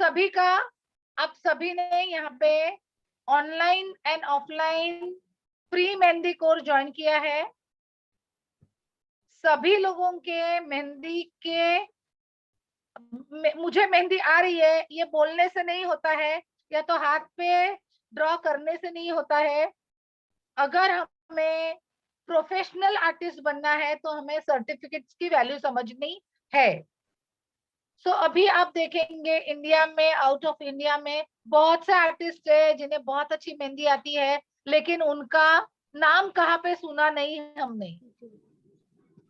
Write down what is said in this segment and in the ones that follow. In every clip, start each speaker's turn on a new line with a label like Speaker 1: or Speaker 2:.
Speaker 1: सभी का, आप सभी ने यहाँ पे online and offline pre mehndi course join किया है। सभी लोगों के मेहंदी के मुझे मेहंदी आ रही है ये बोलने से नहीं होता है, या तो हाथ पे ड्रॉ करने से नहीं होता है। अगर हमें प्रोफेशनल आर्टिस्ट बनना है तो हमें सर्टिफिकेट्स की वैल्यू समझनी है। सो अभी आप देखेंगे इंडिया में, आउट ऑफ इंडिया में बहुत से आर्टिस्ट है जिन्हें बहुत अच्छी मेहंदी आती है, लेकिन उनका नाम कहाँ पे सुना नहीं हमने।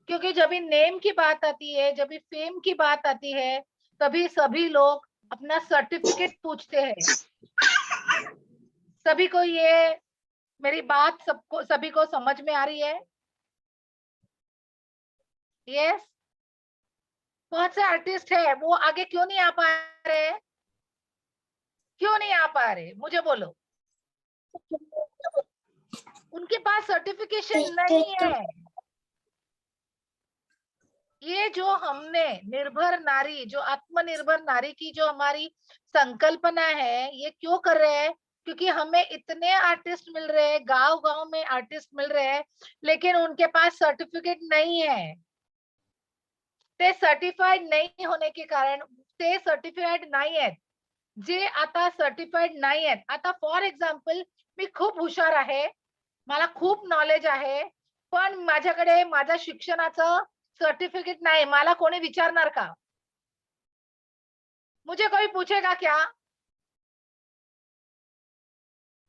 Speaker 1: क्योंकि जब भी नेम की बात आती है, जब भी फेम की बात आती है, तभी सभी लोग अपना सर्टिफिकेट पूछते हैं। सभी को ये मेरी बात सबको सभी को समझ में आ रही है? यस। बहुत से आर्टिस्ट है, वो आगे क्यों नहीं आ पा रहे? क्यों नहीं आ पा रहे मुझे बोलो। उनके पास सर्टिफिकेशन नहीं है। ये जो हमने निर्भर नारी, जो आत्मनिर्भर नारी की जो हमारी संकल्पना है, ये क्यों कर रहे हैं? क्योंकि हमें इतने आर्टिस्ट मिल रहे हैं, गांव गांव में आर्टिस्ट मिल रहे हैं, लेकिन उनके पास सर्टिफिकेट नहीं है। ते सर्टिफाइड नहीं होने के कारण, ते सर्टिफाइड नाही आहेत, जे आता सर्टिफाइड नाही आहेत, आता फॉर एक्झाम्पल मी खूप हुशार आहे, मला खूप नॉलेज आहे, पण माझ्याकडे माझ्या शिक्षणाचं सर्टिफिकेट नाही, मला कोणी विचारणार का? मुझे कोई पूछेगा क्या?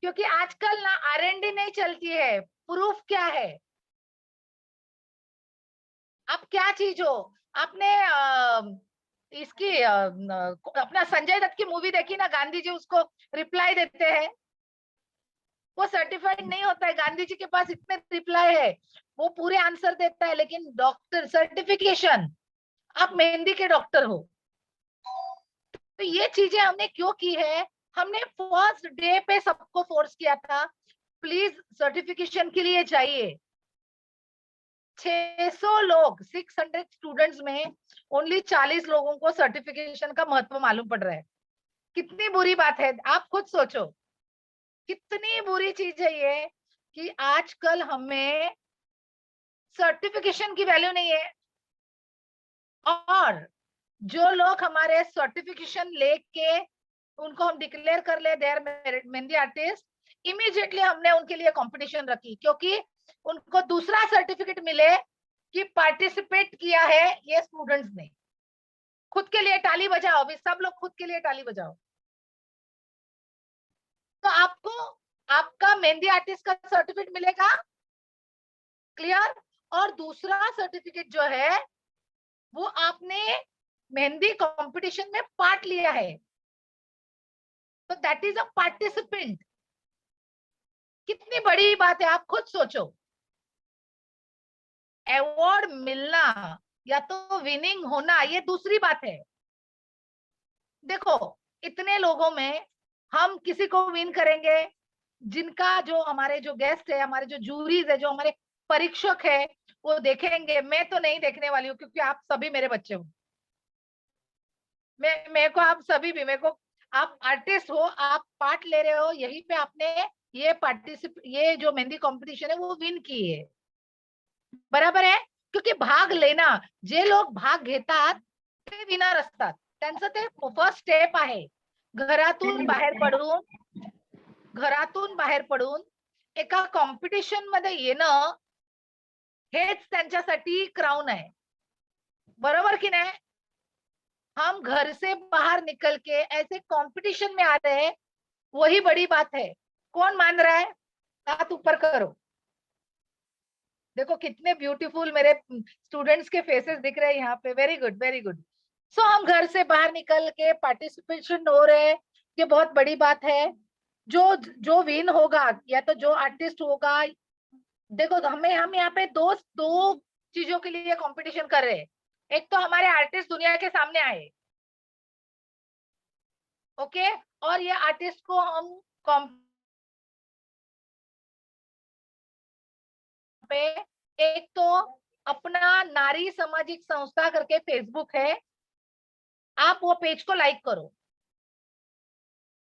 Speaker 1: क्योंकि आजकल ना R&D नहीं चलती है, प्रूफ क्या है? आप क्या चीज हो? आपने इसकी अपना संजय दत्त की मूवी देखी ना, गांधी जी उसको रिप्लाई देते हैं, वो सर्टिफाइड नहीं होता है। गांधी जी के पास इतने रिप्लाई है, वो पूरे आंसर देता है, लेकिन डॉक्टर सर्टिफिकेशन, आप मेहंदी के डॉक्टर हो। तो ये चीजें हमने क्यों की है? हमने फर्स्ट डे पे सबको फोर्स किया था, प्लीज सर्टिफिकेशन के लिए जाइए। 600 लोग, 600 स्टूडेंट्स में ओनली 40 लोगों को सर्टिफिकेशन का महत्व मालूम पड़ रहा है। कितनी बुरी बात है, आप खुद सोचो, कितनी बुरी चीज है ये कि आजकल हमें सर्टिफिकेशन की वैल्यू नहीं है। और जो लोग हमारे सर्टिफिकेशन लेके उनको हम डिक्लेयर कर ले they are mehndi artist, immediately हमने उनके लिए कंपटीशन रखी, क्योंकि उनको दूसरा सर्टिफिकेट मिले कि पार्टिसिपेट किया है ये स्टूडेंट्स ने। खुद के लिए ताली बजाओ, अभी सब लोग खुद के लिए ताली बजाओ। तो आपको आपका मेहंदी आर्टिस्ट का सर्टिफिकेट मिलेगा, क्लियर। और दूसरा सर्टिफिकेट जो है वो आपने मेहंदी कंपटीशन में पार्ट लिया है, तो दैट इज अ पार्टिसिपेंट। कितनी बड़ी बात है, आप खुद सोचो। अवार्ड मिलना या तो विनिंग होना ये दूसरी बात है। देखो, इतने लोगों में हम किसी को विन करेंगे, जिनका जो हमारे जो गेस्ट है, हमारे जो जूरीज है, जो हमारे परीक्षक है, वो देखेंगे। मैं तो नहीं देखने वाली हूँ, क्योंकि आप सभी मेरे बच्चे हो। मेरे को आप सभी भी, मेरे को आप आर्टिस्ट हो, आप पार्ट ले रहे हो, यही पे आपने ये जो मेहंदी कंपटीशन है वो विन की है, बराबर आहे? क्योंकि भाग लेना, जे लोक भाग घेतात ते विनर असतात, त्यांचं ते फर्स्ट स्टेप आहे। घरातून बाहेर पडून घरातून बाहेर पडून एका कॉम्पिटिशन मध्ये येणं हेच त्यांच्यासाठी क्राउन आहे, बरोबर की नाही? हम घर से बाहर निकल के ऐसे कंपटीशन में आ रहे हैं, वही बड़ी बात है। कौन मान रहा है? हाथ ऊपर करो। देखो कितने ब्यूटीफुल मेरे स्टूडेंट्स के फेसेस दिख रहे हैं यहाँ पे। Very good, very good. So हम घर से बाहर निकल के पार्टिसिपेशन हो रहे हैं, ये बहुत बड़ी बात है। जो जो विन होगा या तो जो आर्टिस्ट होगा, देखो हम यहाँ पे दो चीजों के लिए कंपटीशन कर रहे हैं। एक तो हमारे आर्टिस्ट दुनिया के सामने आए, ओके, और ये आर्टिस्ट को हम पे, एक तो अपना नारी सामाजिक संस्था करके फेसबुक है, आप वो पेज को लाइक करो।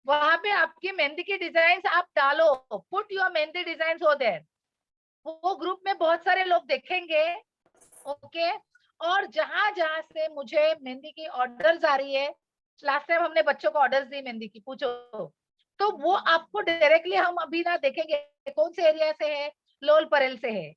Speaker 1: वहां पे आपकी मेहंदी की डिजाइन आप डालो, पुट योर मेहंदी डिजाइन हो देयर। वो ग्रुप में बहुत सारे लोग देखेंगे। ओके। और जहां जहां से मुझे मेहंदी की ऑर्डर्स आ रही है, लास्ट टाइम हमने बच्चों को ऑर्डर्स दी मेहंदी की, पूछो, तो वो आपको डायरेक्टली हम अभी ना देखेंगे कौन से एरिया से है, लोल परेल से है।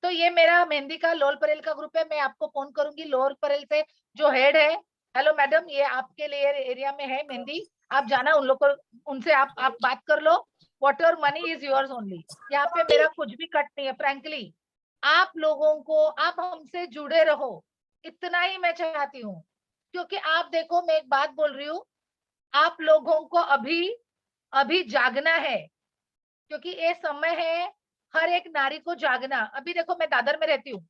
Speaker 1: तो ये मेरा मेहंदी का लोल परेल का ग्रुप है, मैं आपको फोन करूंगी लोल परेल से जो हेड है। हेलो मैडम, ये आपके लिए एरिया में है मेहंदी, आप जाना उन लोग को, उनसे आप बात कर लो। What your money is yours only. यहाँ पे मेरा कुछ भी कट नहीं है फ्रैंकली। आप लोगों को, आप हमसे जुड़े रहो, इतना ही मैं चाहती हूँ। क्योंकि आप देखो, मैं एक बात बोल रही हूँ, आप लोगों को अभी अभी जागना है, क्योंकि ये समय है हर एक नारी को जागना। अभी देखो, मैं दादर में रहती हूँ।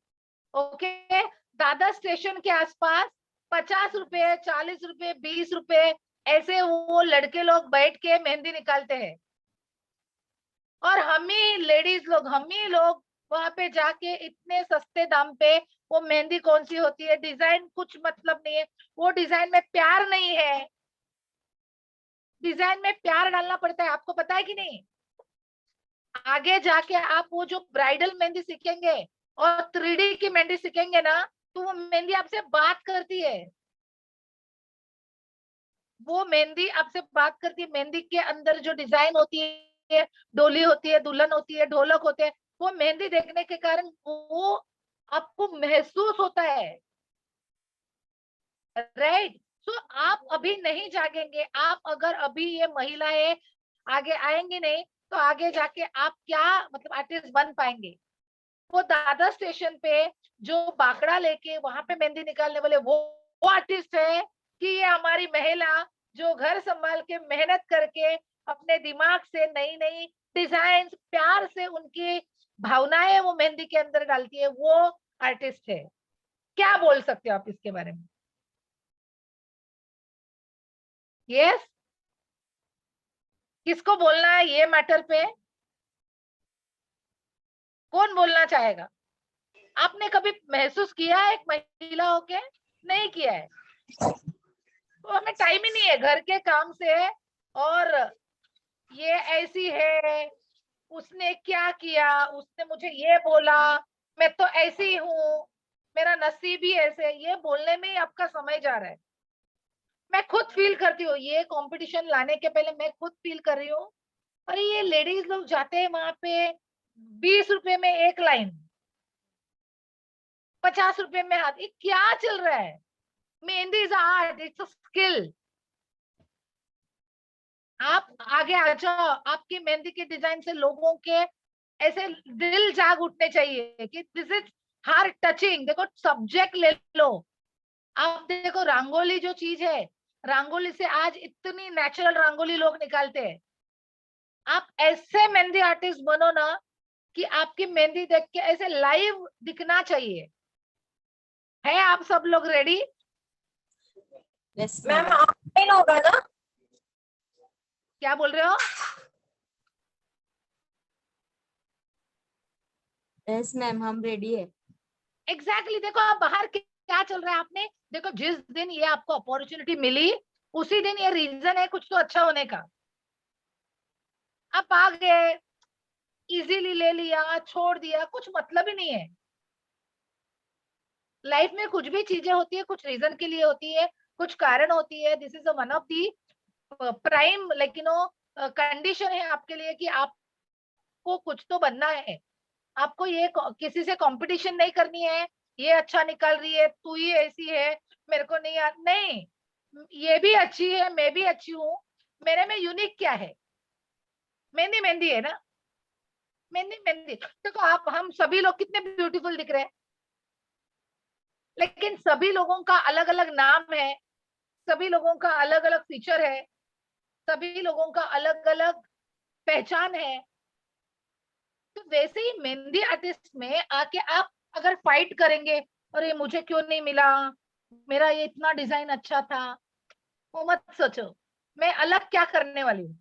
Speaker 1: ओके। दादर स्टेशन के आसपास 50 रुपए, 40 रुपए, 20 रुपए ऐसे वो लड़के लोग बैठ के मेहंदी निकालते हैं। और हम ही लेडीज लोग, हम ही लोग वहां पे जाके इतने सस्ते दाम पे, वो मेहंदी कौन सी होती है, डिजाइन कुछ मतलब नहीं है, वो डिजाइन में प्यार नहीं है। डिजाइन में प्यार डालना पड़ता है, आपको पता है कि नहीं? आगे जाके आप वो जो ब्राइडल मेहंदी सीखेंगे और 3D की मेहंदी सीखेंगे ना, तो वो मेहंदी आपसे बात करती है। वो मेहंदी आपसे बात करती है। मेहंदी के अंदर जो डिजाइन होती है, डोली होती है, दुल्हन होती है, ढोलक होते हैं, वो मेहंदी देखने के कारण वो आपको महसूस होता है। राइट। सो आप अभी नहीं जागेंगे, आप अगर अभी ये महिलाएं आगे आएंगी नहीं, तो आगे जाके आप क्या मतलब आर्टिस्ट बन पाएंगे? वो दादर स्टेशन पे जो बाकड़ा लेके वहां पे मेहंदी निकालने वाले वो आर्टिस्ट है, कि ये हमारी महिला जो घर संभाल के मेहनत करके अपने दिमाग से नई नई डिजाइन प्यार से उनकी भावनाएं वो मेहंदी के अंदर डालती है, वो आर्टिस्ट है। क्या बोल सकते हो आप इसके बारे में? यस। किसको बोलना है ये मैटर पे? कौन बोलना चाहेगा? आपने कभी महसूस किया है एक महिला होके? नहीं किया है। तो हमें टाइम ही नहीं है घर के काम से। और ये ऐसी है, उसने क्या किया, उसने मुझे ये बोला, मैं तो ऐसी हूँ, मेरा नसीब ही ऐसे, ये बोलने में ही आपका समय जा रहा है। मैं खुद फील करती हूँ, ये कंपटीशन लाने के पहले मैं खुद फील कर रही हूँ, अरे ये लेडीज लोग जाते हैं वहां पे 20 रुपए में एक लाइन, 50 रुपए में हाथ, ये क्या चल रहा है? Mehndi is art, it's a skill. आप आगे आ जाओ, आपकी मेहंदी के डिजाइन से लोगों के ऐसे दिल जाग उठने चाहिए कि दिस इज हार्ट टचिंग। देखो सब्जेक्ट ले लो, आप देखो रंगोली जो चीज है, रंगोली से आज इतनी नेचुरल रंगोली लोग निकालते हैं। आप ऐसे मेहंदी आर्टिस्ट बनो ना कि आपकी मेहंदी देख के ऐसे लाइव दिखना चाहिए। है आप सब लोग ready?
Speaker 2: Yes
Speaker 3: ma'am
Speaker 2: ma'am.
Speaker 3: Online होगा ना?
Speaker 1: क्या बोल रहे हो?
Speaker 2: यस मैम, हम रेडी है।
Speaker 1: एग्जैक्टली देखो आप बाहर क्या चल रहा है, आपने देखो जिस दिन ये आपको अपॉर्चुनिटी मिली, उसी दिन ये रीजन है कुछ तो अच्छा होने का। आप आ गए, इजीली ले लिया, छोड़ दिया, कुछ मतलब ही नहीं है। लाइफ में कुछ भी चीजें होती है कुछ रीजन के लिए होती है, कुछ कारण होती है। This is one of the prime like condition है आपके लिए कि आपको कुछ तो बनना है। आपको ये किसी से कंपटीशन नहीं करनी है, ये अच्छा निकाल रही है, तू ही ऐसी है, मेरे को नहीं नहीं, ये भी अच्छी है, मैं भी अच्छी हूँ। मेरे में यूनिक क्या है? मेहंदी मेहंदी है ना। मेहंदी मेहंदी देखो आप, हम सभी लोग कितने ब्यूटीफुल दिख रहे हैं, लेकिन सभी लोगों का अलग अलग नाम है, सभी लोगों का अलग अलग फीचर है, सभी लोगों का अलग अलग पहचान है। तो वैसे ही मेहंदी आर्टिस्ट में आके आप अगर फाइट करेंगे, अरे मुझे क्यों नहीं मिला, मेरा ये इतना डिजाइन अच्छा था, वो मत सोचो। मैं अलग क्या करने वाली हूँ,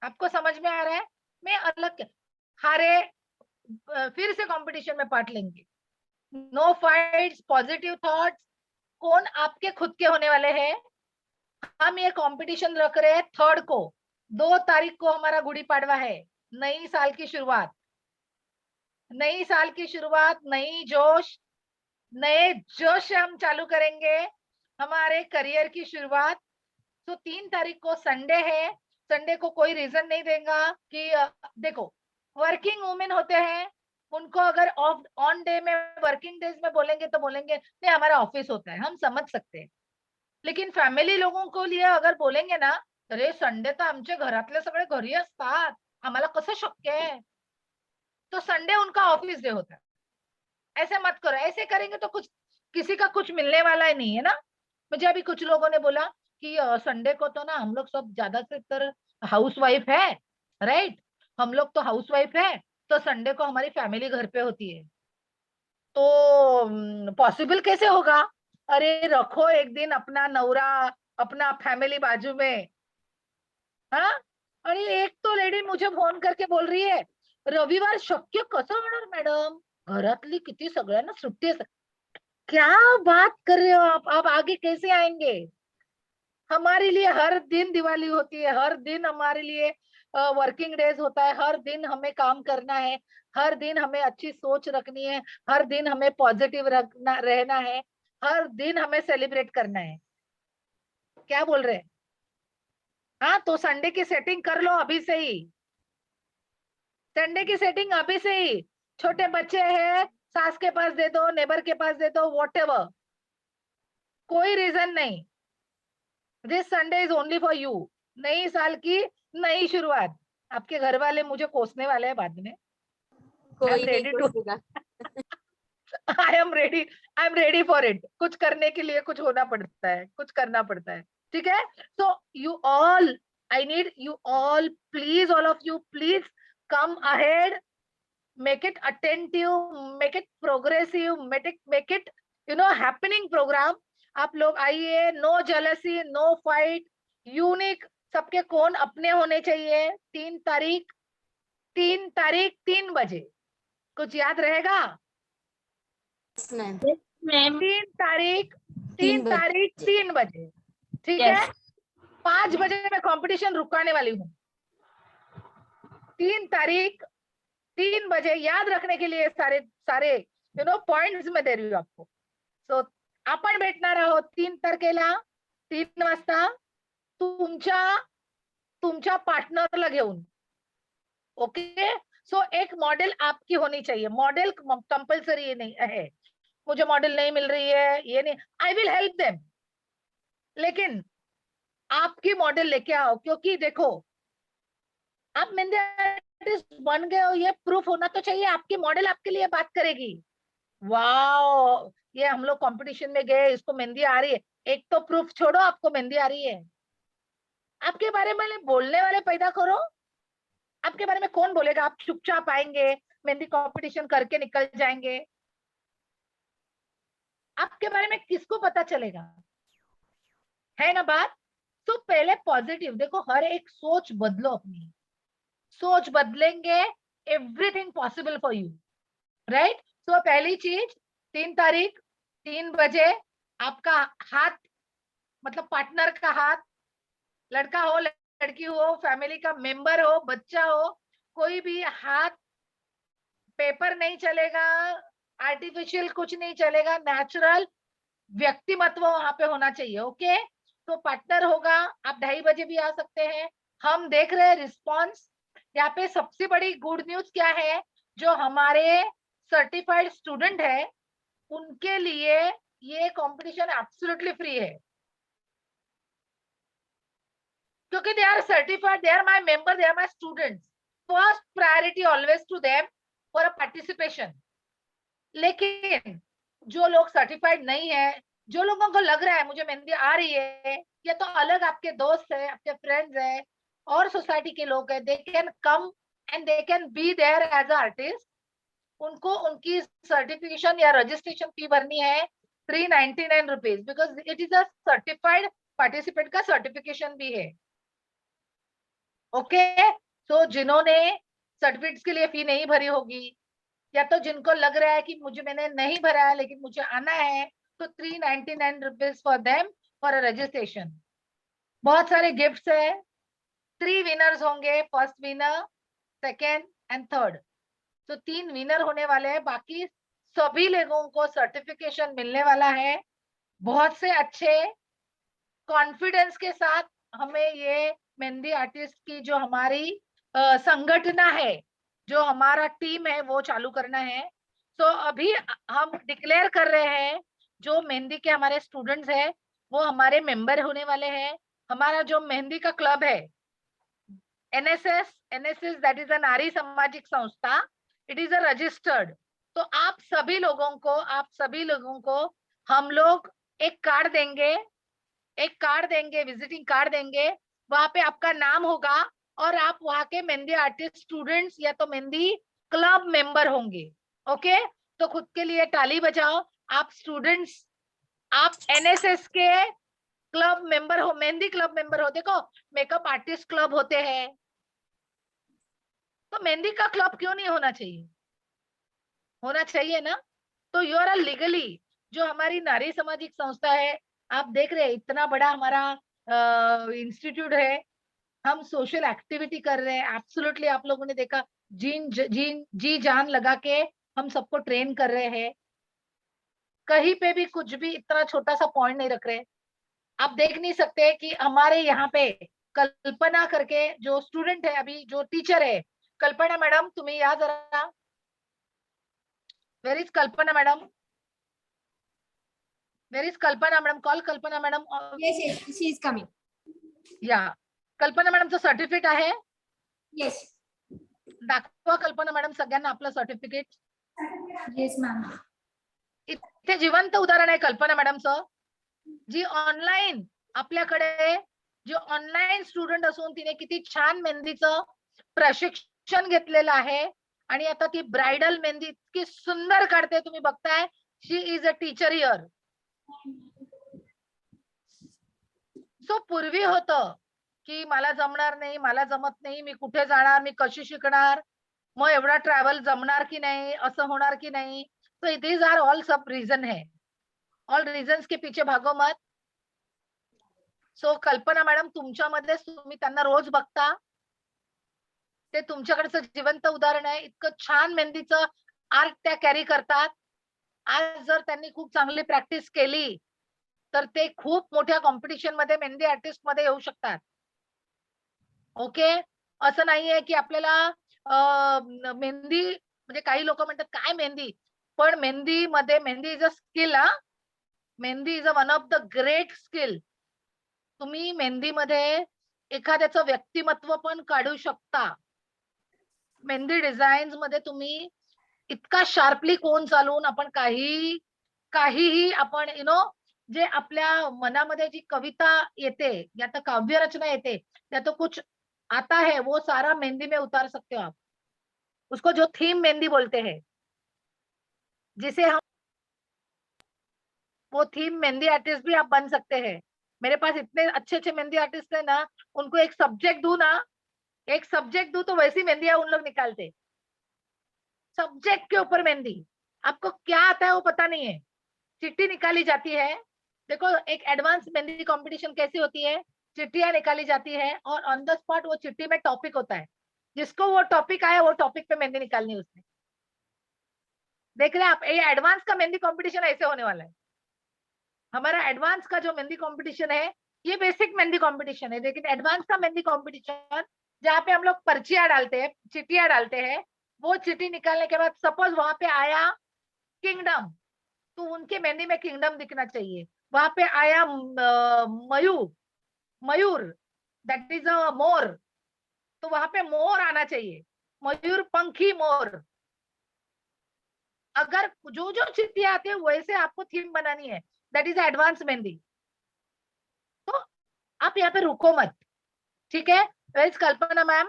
Speaker 1: आपको समझ में आ रहा है? मैं अलग हारे फिर से कंपटीशन में पार्ट लेंगे। No fights, positive thoughts. कौन आपके खुद के होने वाले हैं? हम ये कंपटीशन रख रहे हैं 3rd को, 2 तारीख को हमारा गुड़ी पाड़वा है, नई साल की शुरुआत, नई साल की शुरुआत, नई जोश, नए जोश से हम चालू करेंगे हमारे करियर की शुरुआत। तो 3 तारीख को संडे है, संडे को कोई रीजन नहीं देगा कि देखो वर्किंग वुमेन होते हैं, उनको अगर ऑफ ऑन डे में वर्किंग डेज में बोलेंगे तो बोलेंगे नहीं हमारा ऑफिस होता है, हम समझ सकते हैं। लेकिन फॅमिली लोगों को लिए अगर बोलेंगे ना, अरे संडे तर आमच्या घरातले सगळे घरी असतात, आम्हाला कसं शक्य है? तो संडे उनका ऑफिस डे होता है। ऐसे मत करो, ऐसे करेंगे तो कुछ किसी का कुछ मिलने वाला ही नहीं है ना। मुझे अभी कुछ लोगों ने बोला कि संडे को तो ना हम लोग सब ज्यादातर हाउसवाइफ है, राइट? हम लोग तो हाउसवाइफ है, तो संडे को हमारी फैमिली घर पे होती है। तो पॉसिबल कैसे होगा? अरे रखो एक दिन अपना नवरा, अपना फॅमिली बाजू में, हाँ? आणि एक तो लेडी मुझे फोन करके बोल रही है, रविवार शक्य कसं होणार मॅडम? घरातली किती सगळ्यांना सुट्टी असते. क्या बात कर रहे हो आप आगे कैसे आएंगे? हमारे लिए हर दिन दिवाली होती है, हर दिन हमारे लिए वर्किंग डेज होता है, हर दिन हमें काम करना है, हर दिन हमें अच्छी सोच रखनी है, हर दिन हमें पॉजिटिव रखना रहना है, हर दिन हमें सेलिब्रेट करना है। क्या बोल रहे हैं? हाँ, तो संडे की सेटिंग कर लो अभी से ही, संडे की सेटिंग अभी से ही। छोटे बच्चे हैं, सास के पास दे दो, नेबर के पास दे दो, व्हाटएवर, कोई रीजन नहीं। This Sunday is only for you. नई साल की नई शुरुआत। आपके घर वाले मुझे कोसने वाले हैं बाद में। आई एम
Speaker 2: कोई नहीं
Speaker 1: रेडी टू
Speaker 2: पूछेगा।
Speaker 1: I am ready for it. कुछ करने के लिए कुछ होना पड़ता है, कुछ करना पड़ता है, ठीक है? So you all, I need you all, please all of you please come ahead, make it attentive, make it progressive, make it happening program। आप लोग आइए, no jealousy, no fight, unique, सबके कोण अपने होने चाहिए। 3 तारीख, 3 तारीख 3 बजे, कुछ याद रहेगा?
Speaker 2: Yes ma'am.
Speaker 3: मैम
Speaker 1: 3 तारीख,
Speaker 2: 3
Speaker 1: 3 तारीख
Speaker 2: बजे।
Speaker 1: 3 बजे, ठीक है?
Speaker 3: यस
Speaker 1: 5 बजे मैं कंपटीशन रुकाने वाली हूँ। 3 तारीख 3 बजे, याद रखने के लिए सारे सारे पॉइंट्स में दे रही हूँ आपको। सो आपण भेटणार आहोत 3 तारखेला 3 वाजता तुमच्या तुमच्या पार्टनरला घेऊन, ओके? सो एक मॉडेल आपकी होनी चाहिए, मॉडेल कंपल्सरी नहीं है। मुझे मॉडल नहीं मिल रही है, ये नहीं, आई विल हेल्प देम, लेकिन आपकी मॉडल लेके आओ, क्योंकि देखो आप मेहंदी आर्टिस्ट बन गए हो, ये प्रूफ होना तो चाहिए, आपकी मॉडल आपके लिए बात करेगी। वाओ, ये हम लोग कंपटीशन में गए, इसको मेहंदी आ रही है। एक तो प्रूफ छोड़ो, आपको मेहंदी आ रही है, आपके बारे में बोलने वाले पैदा करो। आपके बारे में कौन बोलेगा? आप चुपचाप आएंगे, मेहंदी कंपटीशन करके निकल जाएंगे, आपके बारे में किसको पता चलेगा? है ना बात? तो पहले पॉजिटिव देखो, हर एक सोच बदलो अपनी, सोच बदलेंगे, everything possible for you, right? तो पहली चीज, 3 तारीख 3 बजे आपका हाथ, मतलब पार्टनर का हाथ, लड़का हो लड़की हो, फैमिली का मेंबर हो, बच्चा हो, कोई भी हाथ, पेपर नहीं चलेगा, आर्टिफिशियल कुछ नहीं चलेगा, नेचुरल व्यक्तिमत्व वहां पे होना चाहिए, ओके? तो पार्टनर होगा, आप 2:30 बजे भी आ सकते हैं। हम देख रहे हैं रिस्पॉन्स। यहाँ पे सबसे बड़ी गुड न्यूज क्या है, जो हमारे सर्टिफाइड स्टूडेंट है उनके लिए ये कंपटीशन एब्सोल्युटली फ्री है, क्योंकि they are certified, they are my member, they are my students. First priority always to them for a participation. लेकिन जो लोग सर्टिफाइड नहीं है, जो लोगों को लग रहा है मुझे मेहंदी आ रही है, या तो अलग आपके दोस्त है, आपके फ्रेंड्स है, और सोसाइटी के लोग हैं, they can come and they can be there as a artist. उनको उनकी सर्टिफिकेशन या रजिस्ट्रेशन फी भरनी है 399 rupees, because it is a certified participant का सर्टिफिकेशन भी है, ओके? तो जिन्होंने सर्टिफिकेट्स के लिए फी नहीं भरी होगी, या तो जिनको लग रहा है कि मुझे मैंने नहीं भरा है लेकिन मुझे आना है, तो 399 rupees for them for a registration. बहुत सारे गिफ्ट्स है, 3 विनर्स होंगे, first winner, second and third. तो 3 विनर होने वाले हैं, बाकी सभी लोगों को सर्टिफिकेशन मिलने वाला है। बहुत से अच्छे कॉन्फिडेंस के साथ हमें ये मेहंदी आर्टिस्ट की जो हमारी संगठना है, जो हमारा टीम है, वो चालू करना है। तो अभी हम डिक्लेयर कर रहे हैं, जो मेहंदी के हमारे स्टूडेंट्स हैं वो हमारे मेंबर होने वाले हैं। हमारा जो मेहंदी का क्लब है, एनएसएस दैट इज अ नारी सामाजिक संस्था, इट इज अ रजिस्टर्ड। तो आप सभी लोगों को हम लोग एक कार्ड देंगे, विजिटिंग कार्ड देंगे। वहां पे आपका नाम होगा और आप वहां के मेहंदी आर्टिस्ट स्टूडेंट्स या तो मेहंदी क्लब मेंबर होंगे। ओके, तो खुद के लिए ताली बजाओ। आप स्टूडेंट्स, आप एनएसएस के क्लब मेंबर हो, मेहंदी क्लब मेंबर हो। देखो, मेकअप आर्टिस्ट क्लब होते हैं, तो मेहंदी का क्लब क्यों नहीं होना चाहिए? होना चाहिए ना। तो यू आर लीगली, जो हमारी नारी सामाजिक संस्था है, आप देख रहे हैं इतना बड़ा हमारा इंस्टीट्यूट है, हम सोशल एक्टिविटी कर रहे हैं। एब्सोल्युटली, आप लोगों ने देखा, जी जान लगा के हम सबको ट्रेन कर रहे हैं। कहीं पे भी कुछ भी इतना छोटा सा पॉइंट नहीं रख रहे। आप देख नहीं सकते कि हमारे यहाँ पे कल्पना करके जो स्टूडेंट है, अभी जो टीचर है, कल्पना मैडम, तुम्हें याद जरा, where is Kalpana madam? Where is Kalpana madam? Call Kalpana madam.
Speaker 2: Yes, she is coming.
Speaker 1: या कल्पना मॅडमचं सर्टिफिकेट आहे,
Speaker 2: Yes.
Speaker 1: दाखवा कल्पना मॅडम सगळ्यांना आपलं सर्टिफिकेट.
Speaker 2: Yes, ma'am.
Speaker 1: इथे जिवंत उदाहरण आहे कल्पना मॅडमचं, जी ऑनलाईन आपल्याकडे, जी ऑनलाईन स्टुडंट असून तिने किती छान मेहंदीचं प्रशिक्षण घेतलेलं आहे आणि आता ती ब्राइडल मेहंदी इतकी सुंदर काढते, तुम्ही बघताय. She is a teacher here. So Purvi होतं की मला जमणार नाही, मला जमत नाही, मी कुठे जाणार, मी कशी शिकणार, मग एवढा ट्रॅव्हल जमणार की नाही, असं होणार की नाही. सो दीज आर ऑल सब रीजन है, ऑल रीजन्स के पीछे भागो मत. सो कल्पना मॅडम, तुमच्यामध्ये तुम्ही त्यांना रोज बघता, ते तुमच्याकडचं जिवंत उदाहरण आहे. इतकं छान मेहंदीचं आर्ट त्या कॅरी करतात. आज जर त्यांनी खूप चांगली प्रॅक्टिस केली तर ते खूप मोठ्या कॉम्पिटिशन मध्ये मेहंदी आर्टिस्ट मध्ये येऊ शकतात. ओके, असं नाहीये की आपल्याला मेहंदी, म्हणजे काही लोक म्हणतात काय मेहंदी, पण mehndi is a skill. Mehndi is a one of the great skill. तुम्ही मेहंदीमध्ये एखाद्याचं व्यक्तिमत्व पण काढू शकता. मेहंदी डिझाईन्स मध्ये तुम्ही इतका शार्पली कोण चालवून आपण काहीही आपण जे आपल्या मनामध्ये जी कविता येते या तो काव्य रचना येते, या तो कुछ आता है, वो सारा मेहंदी में उतार सकते हो आप. उसको जो थीम मेहंदी बोलते हैं, जिसे हम, वो थीम मेहंदी आर्टिस्ट भी आप बन सकते हैं. मेरे पास इतने अच्छे अच्छे मेहंदी आर्टिस्ट है ना, उनको एक सब्जेक्ट दू तो वैसी मेहंदियां उन लोग निकालते. सब्जेक्ट के ऊपर मेहंदी, आपको क्या आता है वो पता नहीं है, चिट्ठी निकाली जाती है. देखो, एक एडवांस मेहंदी कंपटीशन कैसी होती है, चिट्ठियां निकाली जाती है और ऑन द स्पॉट वो चिट्ठी में टॉपिक होता है, जिसको वो टॉपिक आया वो टॉपिक पे मेहंदी निकालनी है उसने. देख रहे हैं आप, ये एडवांस का मेहंदी कंपटीशन ऐसे होने वाला है. हमारा एडवांस का जो मेहंदी कंपटीशन है, ये बेसिक मेहंदी कंपटीशन है, लेकिन एडवांस का मेहंदी कंपटीशन जहाँ पे हम लोग पर्चियां डालते हैं, चिट्ठियां डालते हैं, वो चिट्ठी निकालने के बाद सपोज वहां पे आया किंगडम, तो उनके मेहंदी में किंगडम दिखना चाहिए. वहां पे आया मयूर, मयूर दैट इज अ मोर, तो वहां पे मोर आना चाहिए, मयूर पंखी मोर. अगर जो जो चिट्ठियां आती है वैसे आपको थीम बनानी है, दैट इज एडवांस मेहंदी. तो आप यहाँ पे रुको मत, ठीक है. वेज कल्पना मैम,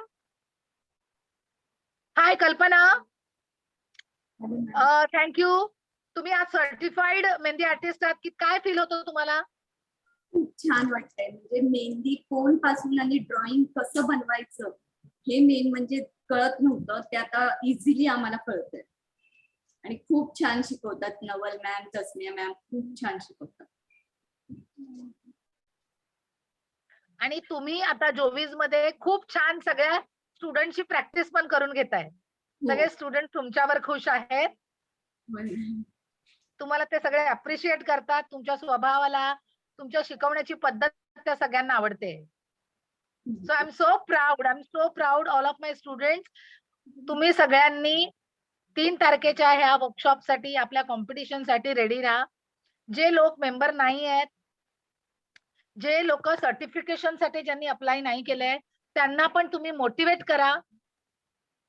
Speaker 1: हाय कल्पना, थँक्यू. तुम्ही आज सर्टिफाईड मेहंदी आर्टिस्ट आहात, की काय फील होतं तुम्हाला?
Speaker 3: खूप छान वाटतंय. म्हणजे मेहंदी कोण पासून आणि ड्रॉइंग कसं बनवायचं हे मेन म्हणजे कळत नव्हतं, ते आता इझिली आम्हाला कळतंय. आणि खूप छान शिकवतात नवल मॅम, तस्मिया मॅम खूप छान शिकवतात.
Speaker 1: आणि तुम्ही आता जोवीज मध्ये खूप छान सगळ्या स्टुडंटची प्रॅक्टिस पण करून घेताय. सगळे स्टुडंट तुमच्यावर खुश आहेत. तुम्हाला ते सगळे अप्रिशिएट करतात. तुमच्या स्वभावाला, तुमच्या शिकवण्याची पद्धत त्या सगळ्यांना आवडते. So I am so proud all of my students. तुम्ही सगळ्यांनी 3 तारखेच्या ह्या वर्कशॉप साठी, आपल्या कॉम्पिटिशन साठी रेडी राहा. जे लोक मेंबर नाही आहेत, जे लोक सर्टिफिकेशन साठी ज्यांनी अप्लाय नाही केलंय, त्यांना पण तुम्ही मोटिवेट करा.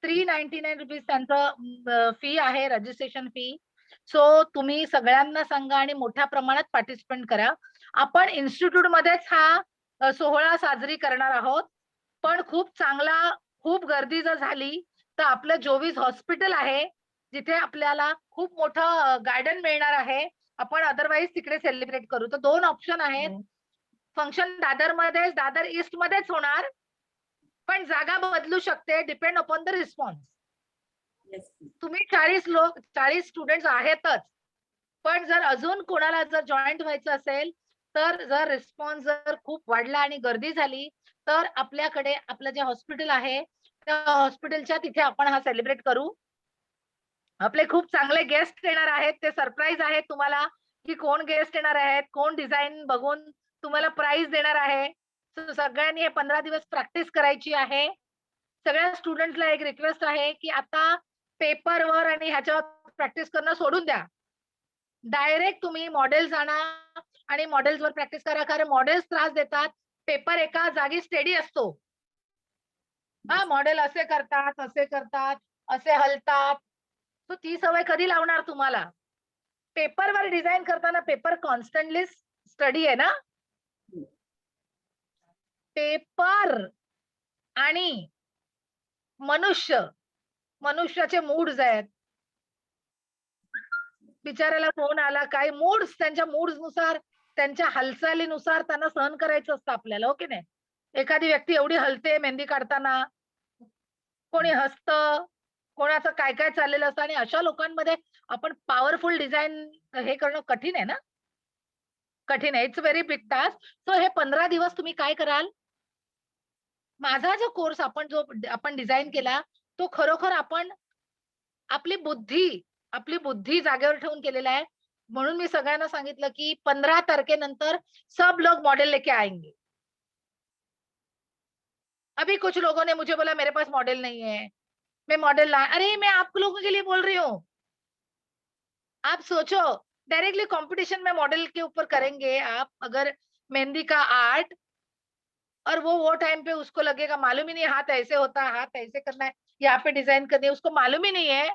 Speaker 1: 399 रुपीज त्यांचं फी आहे, रजिस्ट्रेशन फी. सो तुम्ही सगळ्यांना सांगा आणि मोठ्या प्रमाणात पार्टिसिपेट करा. आपण इन्स्टिट्यूट मध्येच हा सोहळा साजरी करणार आहोत, पण खूप गर्दी जर झाली तर आपलं जोवीज हॉस्पिटल आहे, जिथे आपल्याला खूप मोठं गार्डन मिळणार आहे. आपण अदरवाईज तिकडे सेलिब्रेट करू. तर 2 ऑप्शन आहेत. फंक्शन दादर ईस्ट मध्येच होणार, पण जागा बदलू शकते डिपेंड अपॉन द रिस्पॉन्स. तुम्ही 40 स्टुडंट्स आहेतच, पण जर अजून कोणाला जर जॉईंट व्हायचं असेल, तर जर रिस्पॉन्स जर खूप वाढला आणि गर्दी झाली, तर आपल्याकडे आपलं जे हॉस्पिटल आहे त्या हॉस्पिटलच्या तिथे आपण हा सेलिब्रेट करू. आपले खूप चांगले गेस्ट येणार आहेत. ते सरप्राईज आहेत तुम्हाला की कोण गेस्ट येणार आहेत, कोण डिझाईन बघून तुम्हाला प्राइज देणार आहे. सगळ्यांनी हे 15 दिवस प्रॅक्टिस करायची आहे. सगळ्या स्टुडंटला एक रिक्वेस्ट आहे की आता पेपरवर आणि ह्याच्यावर प्रॅक्टिस करणं सोडून द्या. डायरेक्ट तुम्ही मॉडेल्स आणा आणि मॉडेल्सवर प्रॅक्टिस करा. कारण मॉडेल्स त्रास देतात. पेपर एका जागी स्टेडी असतो. हा, मॉडेल असे करतात, असे हलतात. तो ती सवय कधी लावणार तुम्हाला? पेपरवर डिझाईन करताना पेपर कॉन्स्टंटली स्टडी आहे ना. पेपर आणि मनुष्याचे मूड्स आहेत. बिचाऱ्याला फोन आला, काही मूड्स, त्यांच्या मूड्स नुसार, त्यांच्या हालचालीनुसार त्यांना सहन करायचं असतं आपल्याला, हो की नाही? एखादी व्यक्ती एवढी हलते मेहंदी काढताना, कोणी हसतं, कोणाचं काय काय चाललेलं असतं, आणि अशा लोकांमध्ये आपण पॉवरफुल डिझाईन हे करणं कठीण आहे ना. कठीण आहे. It's very big task. So हे 15 दिवस तुम्ही काय कराल? माझा जो कोर्स आपण डिझाईन केला, तो खरोखर आपण आपली बुद्धी जागेवर ठेवून केलेला आहे. म्हणून मी सगळ्यांना सांगितलं की 15 तारखेनंतर सब लोग मॉडेल लेके आएंगे. अभी कुछ लोगों ने मुझे बोला मेरे पास मॉडल नहीं है, मैं मॉडल ला, अरे मैं आप लोगों के लिए बोल रही हूँ. आप सोचो, डायरेक्टली कंपटीशन में मॉडल के ऊपर करेंगे आप अगर मेहंदी का आर्ट, और वो टाइम पे उसको लगेगा, मालूम ही नहीं हाथ ऐसे होता है, हाथ ऐसे करना है, यहाँ पे डिजाइन करनी है, उसको मालूम ही नहीं है.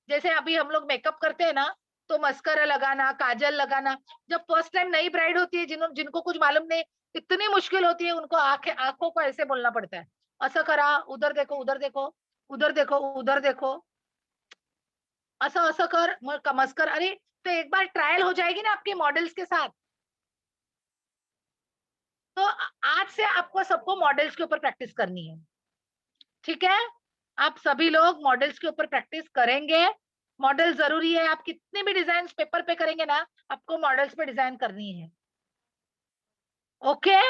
Speaker 1: जैसे अभी हम लोग मेकअप करते हैं ना, तो मस्करा लगाना, काजल लगाना, जब फर्स्ट टाइम नई ब्राइड होती है, जिनको कुछ मालूम नहीं, इतनी मुश्किल होती है, उनको आंखों को ऐसे बोलना पड़ता है, असं करा, उधर देखो, उधर देखो, उधर देखो, उधर देखो, असं असं कर, मस्कर. अरे तो एक बार ट्रायल हो जाएगी ना आपके मॉडल्स के साथ. तो आज से आपको सबको मॉडल्स के ऊपर प्रैक्टिस करनी है. ठीक है? आप सभी लोग मॉडल्स के ऊपर प्रैक्टिस करेंगे. मॉडल जरूरी है. आप कितने भी डिजाइन पेपर पे करेंगे ना, आपको मॉडल्स पे डिजाइन करनी है. ओके?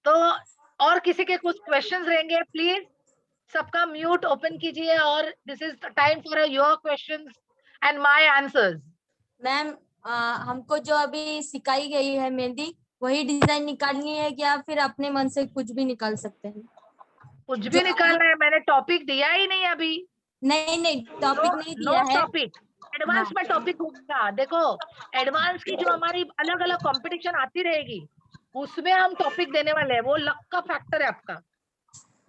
Speaker 1: तो और किसी के कुछ क्वेश्चंस रहेंगे, प्लीज सबका म्यूट ओपन कीजिए, और this is time for your questions and my answers.
Speaker 4: Ma'am, हमको जो अभी सिखाई गई है मेहंदी, वही डिजाइन निकालनी है या फिर अपने मन से कुछ भी निकाल सकते हैं?
Speaker 1: कुछ भी निकालना है. मैंने टॉपिक दिया ही नहीं अभी.
Speaker 4: नहीं, टॉपिक नहीं दिया है.
Speaker 1: टॉपिक एडवांस में टॉपिक होगा. देखो, एडवांस की जो हमारी अलग अलग कंपटीशन आती रहेगी, उसमें हम टॉपिक देने वाले हैं. वो लक का फैक्टर है आपका.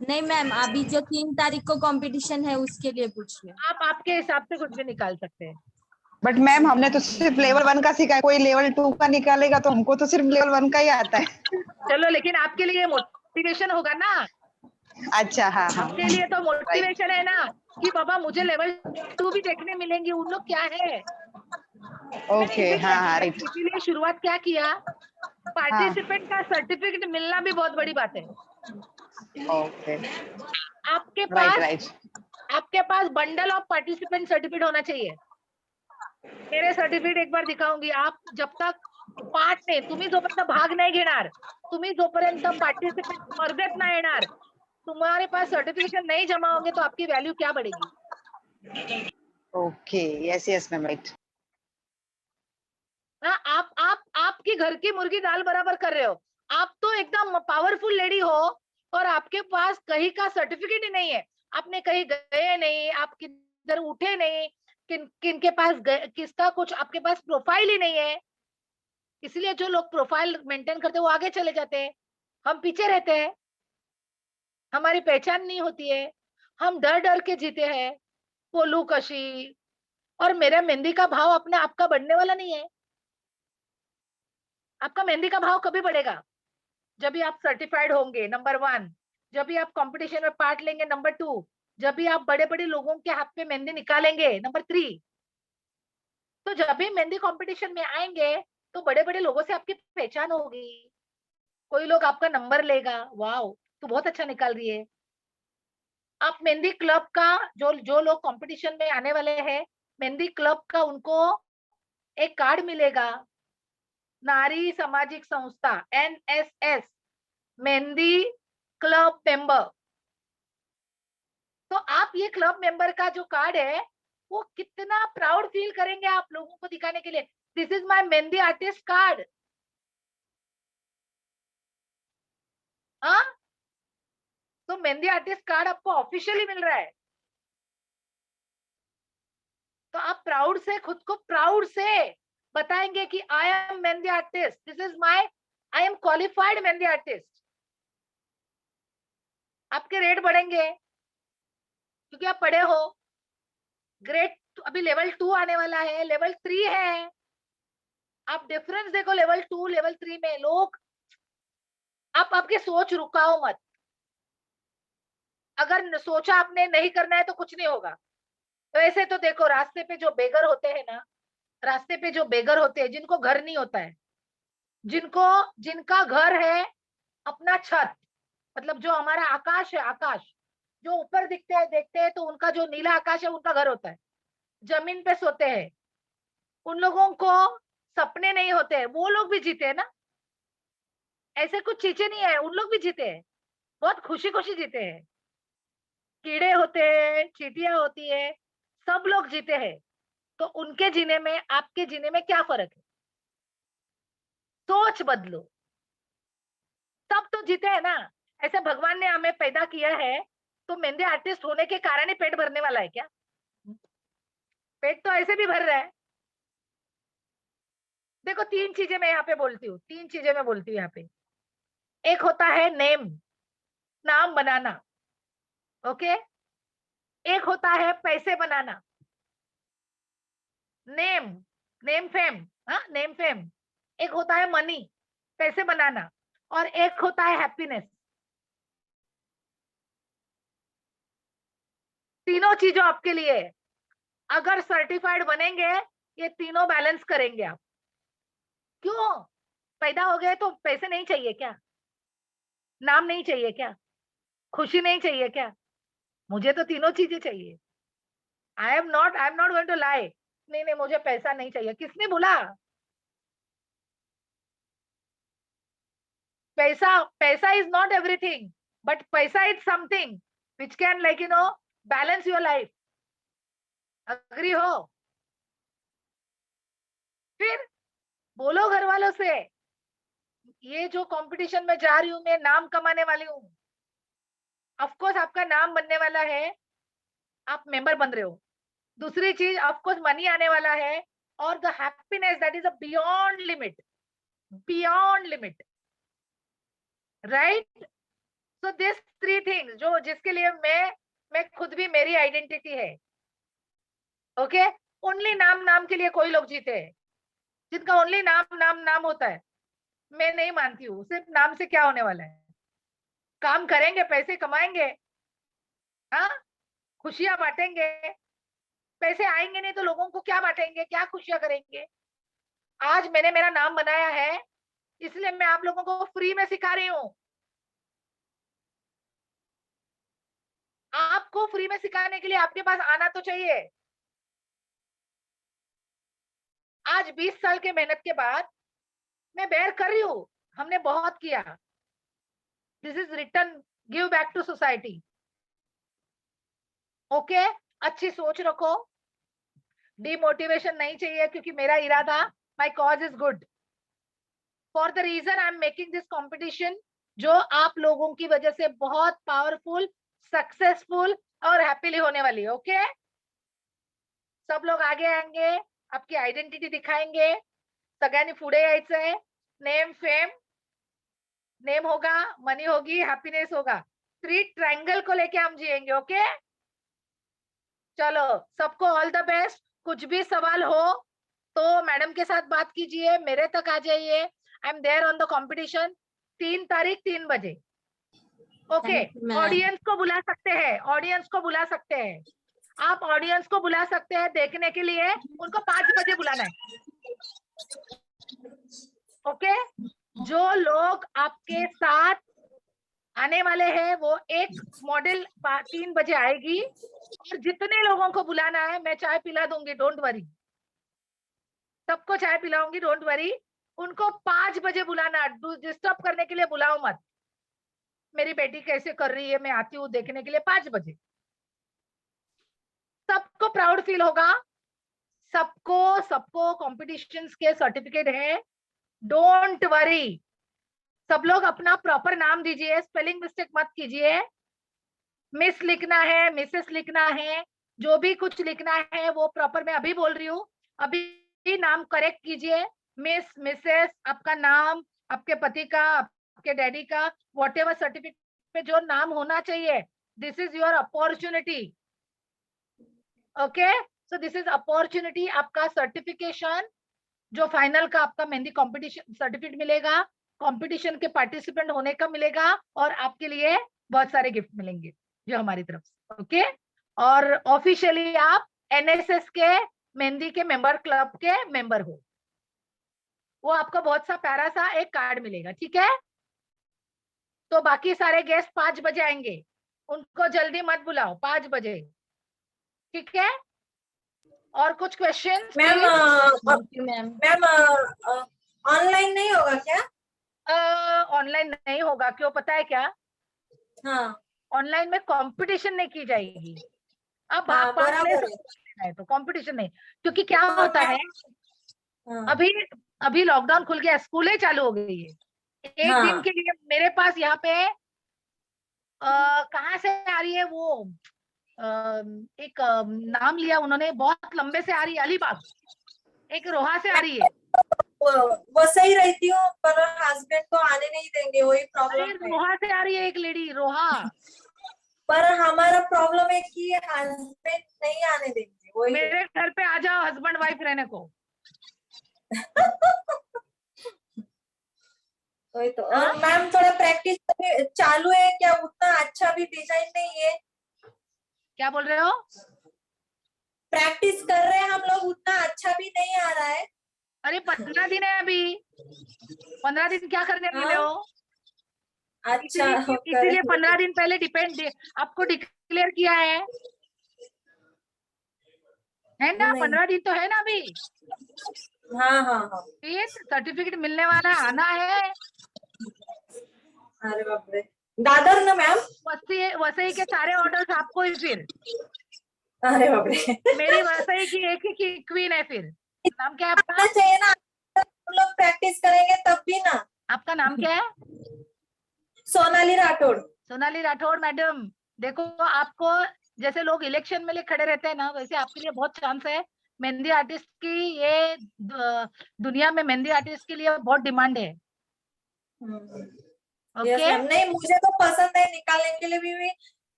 Speaker 4: नहीं मैम, अभी जो 3 तारीख को कंपटीशन है उसके लिए पूछ रहे हैं.
Speaker 1: आप आपके हिसाब से कुछ भी निकाल सकते हैं.
Speaker 5: बट मैम, हमने तो सिर्फ लेवल 1 का सीखा है, कोई लेवल 2 का निकालेगा तो हमको तो सिर्फ लेवल 1 का ही आता है.
Speaker 1: चलो, लेकिन आपके लिए मोटिवेशन होगा ना.
Speaker 5: अच्छा, हाँ हाँ.
Speaker 1: आपके लिए तो मोटिवेशन है ना कि बाबा मुझे लेवल 2 भी देखने मिलेंगी, उन लोग क्या है.
Speaker 5: ओके, हाँ हाँ, राइट.
Speaker 1: इसीलिए शुरुआत क्या किया, पार्टिसिपेंट का सर्टिफिकेट मिलना भी बहुत बड़ी बात है.
Speaker 5: ओके,
Speaker 1: आपके
Speaker 5: राइट.
Speaker 1: आपके पास बंडल ऑफ पार्टिसिपेंट सर्टिफिकेट होना चाहिए. मेरे सर्टिफिकेट एक बार दिखाऊंगी. आप जब तक पार्ट नाही, तुम्ही जोपर्यंत भाग नाही घेणार, तुम्ही जोपर्यंत पार्टिसिपेट स्पर्धेत नाही येणार, तुम्हारे पास सर्टिफिकेशन नहीं जमा होंगे तो आपकी वैल्यू क्या बढ़ेगी?
Speaker 5: Okay, yes yes ma'am, right.
Speaker 1: हाँ, आप आपकी घर की मुर्गी दाल बराबर कर रहे हो। आप तो एकदम पावरफुल लेडी हो और आपके पास कहीं का सर्टिफिकेट ही नहीं है। आपने कहीं गए नहीं, आप किधर उठे नहीं, किनके पास गए, किसका कुछ आपके पास प्रोफाइल ही नहीं है। इसलिए जो लोग प्रोफाइल मेंटेन करते हैं वो आगे चले जाते हैं, हम पीछे रहते हैं, हमारी पहचान नहीं होती है, हम डर डर के जीते हैं, बोलू कशी। और मेरा मेहंदी का भाव अपने आपका बढ़ने वाला नहीं है। आपका मेहंदी का भाव कभी बढ़ेगा? जब भी आप सर्टिफाइड होंगे, नंबर 1, जब भी आप कंपटीशन में पार्ट लेंगे, नंबर 2, जब भी आप बड़े बड़े लोगों के हाथ पे मेहंदी निकालेंगे, नंबर 3। तो जब भी मेहंदी कंपटीशन में आएंगे तो बड़े बड़े लोगों से आपकी पहचान होगी, कोई लोग आपका नंबर लेगा, वाओ तू बहुत अच्छा निकाल रही है। आप मेहंदी क्लब का, जो जो लोग कंपटीशन में आने वाले हैं, मेहंदी क्लब का उनको एक कार्ड मिलेगा, नारी सामाजिक संस्था NSS मेहंदी क्लब मेंबर। तो आप ये क्लब मेंबर का जो कार्ड है, वो कितना प्राउड फील करेंगे आप लोगों को दिखाने के लिए, this is my mehndi artist card. हाँ, तो मेहंदी आर्टिस्ट कार्ड आपको ऑफिशियली मिल रहा है, तो आप प्राउड से, खुद को प्राउड से बताएंगे कि I am mehndi artist, this is my, I am qualified mehndi artist. आपके रेट बढ़ेंगे क्योंकि आप पढ़े हो। ग्रेड अभी लेवल 2 आने वाला है, लेवल 3 है। आप डिफरेंस देखो लेवल 2 लेवल 3 में। लोग, आप आपकी सोच रुकाओ मत। अगर सोचा आपने नहीं करना है तो कुछ नहीं होगा। तो ऐसे तो देखो, रास्ते पे जो बेगर होते हैं ना, रास्ते पे जो बेगर होते हैं, जिनको घर नहीं होता है, जिनको, जिनका घर है अपना छत, मतलब जो हमारा आकाश है, आकाश जो ऊपर दिखते हैं, देखते हैं तो उनका जो नीला आकाश है उनका घर होता है, जमीन पे सोते हैं, उन लोगों को सपने नहीं होते हैं, वो लोग भी जीते हैं ना। ऐसे कुछ चीजें नहीं है, उन लोग भी जीते हैं, बहुत खुशी खुशी जीते हैं। कीड़े होते हैं, चींटियां होती है, सब लोग जीते हैं। तो उनके जीने में आपके जीने में क्या फर्क है? सोच बदलो। सब तो जीते हैं ना। ऐसे भगवान ने हमें पैदा किया है, तो मेहंदी आर्टिस्ट होने के कारण ही पेट भरने वाला है क्या? पेट तो ऐसे भी भर रहा है। देखो, 3 चीजें मैं यहाँ पे बोलती हूँ, 3 चीजें मैं बोलती हूँ यहाँ पे। एक होता है नेम, नाम बनाना, ओके। एक होता है पैसे बनाना, नेम, नेम फेम, हाँ नेम फेम। एक होता है मनी, पैसे बनाना, और एक होता है हैप्पीनेस। तीनों चीजों आपके लिए है। अगर सर्टिफाइड बनेंगे, ये तीनों बैलेंस करेंगे आप। क्यों? पैदा हो गए तो पैसे नहीं चाहिए क्या? नाम नहीं चाहिए क्या? खुशी नहीं चाहिए क्या? मुझे तो तीनों चीजें चाहिए। I am not going to lie. नहीं नहीं, मुझे पैसा नहीं चाहिए, किसने बोला? पैसा, पैसा इज नॉट एवरीथिंग, बट पैसा is something which can like balance your life. Agree हो? फिर बोलो घर वालों से, ये जो कंपटीशन में जा रही हूँ, मैं नाम कमाने वाली हूँ। ऑफकोर्स आपका नाम बनने वाला है, आप मेंबर बन रहे हो। दूसरी चीज, ऑफकोर्स मनी आने वाला है, और the happiness that is a beyond limit, beyond limit, right? So this 3 things जो, जिसके लिए मैं खुद भी, मेरी आइडेंटिटी है, ओके। ओनली नाम, नाम के लिए कोई लोग जीते हैं, जिनका ओनली नाम नाम नाम होता है। मैं नहीं मानती हूँ, सिर्फ नाम से क्या होने वाला है? काम करेंगे, पैसे कमाएंगे, हाँ, खुशियां बांटेंगे। पैसे आएंगे नहीं तो लोगों को क्या बांटेंगे, क्या खुशियां करेंगे? आज मैंने मेरा नाम बनाया है, इसलिए मैं आप लोगों को फ्री में सिखा रही हूँ। आपको फ्री में सिखाने के लिए आपके पास आना तो चाहिए। आज 20 साल के मेहनत के बाद मैं बेयर कर रही हूँ, हमने बहुत किया. This is return, give back to society. Okay, अच्छी सोच रखो, डिमोटिवेशन नहीं चाहिए, क्योंकि मेरा इरादा, my cause is good. For the reason I am making this competition, जो आप लोगों की वजह से बहुत पावरफुल, सक्सेसफुल और हैप्पीली होने वाली है. ओके, सब लोग आगे आएंगे, आपकी आइडेंटिटी दिखाएंगे. सगळ्यांनी पुढे यायचंय. नेम, फेम, नेम होगा, मनी होगी, हैप्पीनेस होगा. 3 ट्रायंगल को लेके हम जिएंगे. ओके, चलो सबको ऑल द बेस्ट. कुछ भी सवाल हो तो मैडम के साथ बात कीजिए, मेरे तक आ जाइए. I am there on the competition. 3 तारीख 3 बजे. Okay,
Speaker 4: Thank you, ma'am.
Speaker 1: Audience को बुला सकते हैं, ऑडियंस को बुला सकते हैं. आप ऑडियंस को बुला सकते हैं देखने के लिए. उनको 5 बजे बुलाना है. ओके, जो लोग आपके साथ आने वाले हैं वो एक मॉडल 3 बजे आएगी. और जितने लोगों को बुलाना है मैं चाय पिला दूंगी, डोंट वरी. सबको चाय पिलाऊंगी, डोंट वरी. उनको 5 बजे बुलाना, डिस्टर्ब करने के लिए बुलाओ मत. मेरी बेटी कैसे कर रही है, मैं आती हूँ देखने के लिए. 5 बजे सबको प्राउड फील होगा. सबको कॉम्पिटिशन्स के सर्टिफिकेट है, डोंट वरी. सब लोग अपना प्रॉपर नाम दीजिए, स्पेलिंग मिस्टेक मत कीजिए. मिस लिखना है, मिसेस लिखना है, जो भी कुछ लिखना है वो प्रॉपर. मैं अभी बोल रही हूँ, अभी नाम करेक्ट कीजिए. मिस, मिसेस, आपका नाम, आपके पति का, आपके डैडी का, व्हाटएवर सर्टिफिकेट पे जो नाम होना चाहिए. This is your opportunity. Okay, so this is opportunity. आपका सर्टिफिकेशन जो फाइनल का आपका मेहंदी कंपटीशन सर्टिफिकेट मिलेगा, कंपटीशन के पार्टिसिपेंट होने का मिलेगा, और आपके लिए बहुत सारे गिफ्ट मिलेंगे जो हमारी तरफ से. ओके, और ऑफिशियली आप एनएसएस के मेहंदी के मेंबर क्लब के मेंबर हो. वो आपको बहुत सा प्यारा सा एक कार्ड मिलेगा. ठीक है, तो बाकी सारे गेस्ट 5 बजे आएंगे, उनको जल्दी मत बुलाओ. 5 बजे, ठीक है. और कुछ क्वेश्चन?
Speaker 4: मैम, मैम ऑनलाइन नहीं होगा क्या?
Speaker 1: ऑनलाइन नहीं होगा. क्यों, पता है क्या?
Speaker 4: हाँ,
Speaker 1: ऑनलाइन में कंपटीशन नहीं की जाएगी. अब
Speaker 4: हाँ,
Speaker 1: आप पार्ट ले
Speaker 4: बराबर है.
Speaker 1: सकते हैं तो कंपटीशन नहीं, क्योंकि क्या होता है,
Speaker 4: हाँ,
Speaker 1: अभी लॉकडाउन खुल गया, स्कूलें चालू हो गई है. एक
Speaker 4: हाँ.
Speaker 1: दिन के लिए मेरे पास यहाँ पे कहाँ से आ रही है वो, एक नाम लिया उन्होंने, बहुत लंबे से आ रही है, अलीबाग. एक रोहा से आ रही है.
Speaker 4: वो सही रहती हूँ, पर हस्बैंड को आने नहीं देंगे, वही
Speaker 1: अरे
Speaker 4: प्रॉब्लम है.
Speaker 1: रोहा से आ रही है एक लेडी, रोहा.
Speaker 4: पर हमारा प्रॉब्लम है कि हस्बैंड नहीं आने देंगे, वही.
Speaker 1: मेरे घर पे आ जाओ हस्बैंड वाइफ रहने को.
Speaker 4: वही तो. और मैम थोड़ा प्रैक्टिस चालू है क्या? उतना अच्छा भी डिजाइन नहीं है.
Speaker 1: क्या बोल रहे हो?
Speaker 4: प्रैक्टिस कर रहे हैं हम लोग, उतना अच्छा भी नहीं आ रहा है.
Speaker 1: अरे 15 दिन है अभी. 15 दिन क्या करने मिले हो?
Speaker 4: अच्छा,
Speaker 1: इसीलिए 15 दिन पहले आपको डिक्लेयर किया है ना? 15 दिन तो है ना अभी.
Speaker 4: हाँ, हाँ, हाँ.
Speaker 1: फिर सर्टिफिकेट मिलने वाला, आना है.
Speaker 4: अरे बाप रे. दादर ना मैम?
Speaker 1: वसई के सारे ऑर्डर्स आपको ही. फिर
Speaker 4: अरे बाप रे.
Speaker 1: मेरी वसई की एक ही की क्वीन है. फिर नाम क्या है आपका?
Speaker 4: चाहिए ना, हम लोग प्रैक्टिस करेंगे तब भी ना.
Speaker 1: आपका नाम क्या है?
Speaker 4: सोनाली राठौड़.
Speaker 1: सोनाली राठौड़ मैडम. देखो, आपको जैसे लोग इलेक्शन में लिए खड़े रहते हैं ना, वैसे आपके लिए बहुत चांस है. मेहंदी आर्टिस्ट की ये दुनिया में मेहंदी आर्टिस्ट के लिए बहुत डिमांड है.
Speaker 4: Yes,
Speaker 1: okay,
Speaker 4: ma'am. नहीं, मुझे तो पसंद है. निकालने के लिए भी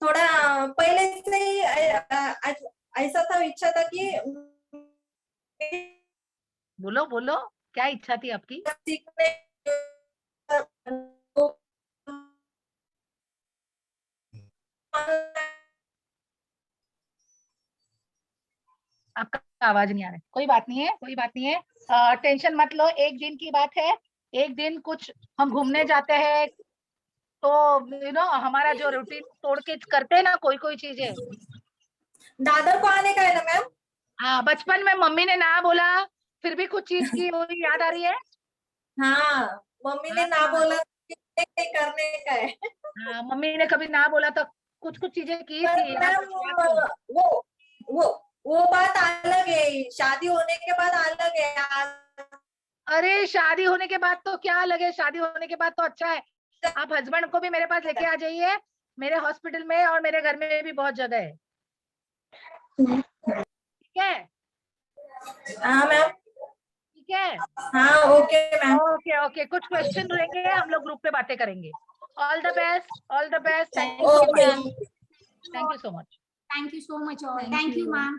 Speaker 4: थोड़ा पहले से ही ऐसा था, इच्छा था कि
Speaker 1: बोलो बोलो, क्या इच्छा थी आपकी?
Speaker 4: सीखने.
Speaker 1: आपका आवाज नहीं आ रहा है. कोई बात नहीं है, कोई बात नहीं है. टेंशन मत लो, एक दिन की बात है. एक दिन कुछ हम घूमने जाते हैं तो हमारा जो रूटीन तोड़ के करते हैं ना कोई कोई चीजें.
Speaker 4: दादर को आने का है ना मैम?
Speaker 1: हाँ, बचपन में मम्मी ने ना बोला, फिर भी कुछ चीज की वो याद आ रही है.
Speaker 6: हाँ, मम्मी ने ना
Speaker 1: हाँ।
Speaker 6: बोला करने का है।
Speaker 1: हाँ, मम्मी ने कभी ना बोला तो कुछ कुछ चीजें की
Speaker 6: पर
Speaker 1: थी याद
Speaker 6: मैम
Speaker 1: रखो।
Speaker 6: वो वो बात अलग है, शादी होने के बाद अलग है।
Speaker 1: अरे शादी होने के बाद तो क्या लगे, शादी होने के बाद तो अच्छा है। आप हस्बैंड को भी मेरे पास लेके आ जाइए, मेरे हॉस्पिटल में और मेरे घर में भी बहुत जगह है, ठीक है?
Speaker 6: हाँ मैम,
Speaker 1: ठीक है,
Speaker 6: हाँ ओके मैम।
Speaker 1: Okay okay. कुछ क्वेश्चन रहेंगे, हम लोग ग्रुप पे बातें करेंगे। All the best, all the best. Thank you
Speaker 6: okay
Speaker 4: ma'am.
Speaker 1: Thank you so much.
Speaker 2: Thank you so much all.
Speaker 3: Thank
Speaker 2: Thank you,
Speaker 3: you.
Speaker 2: ma'am.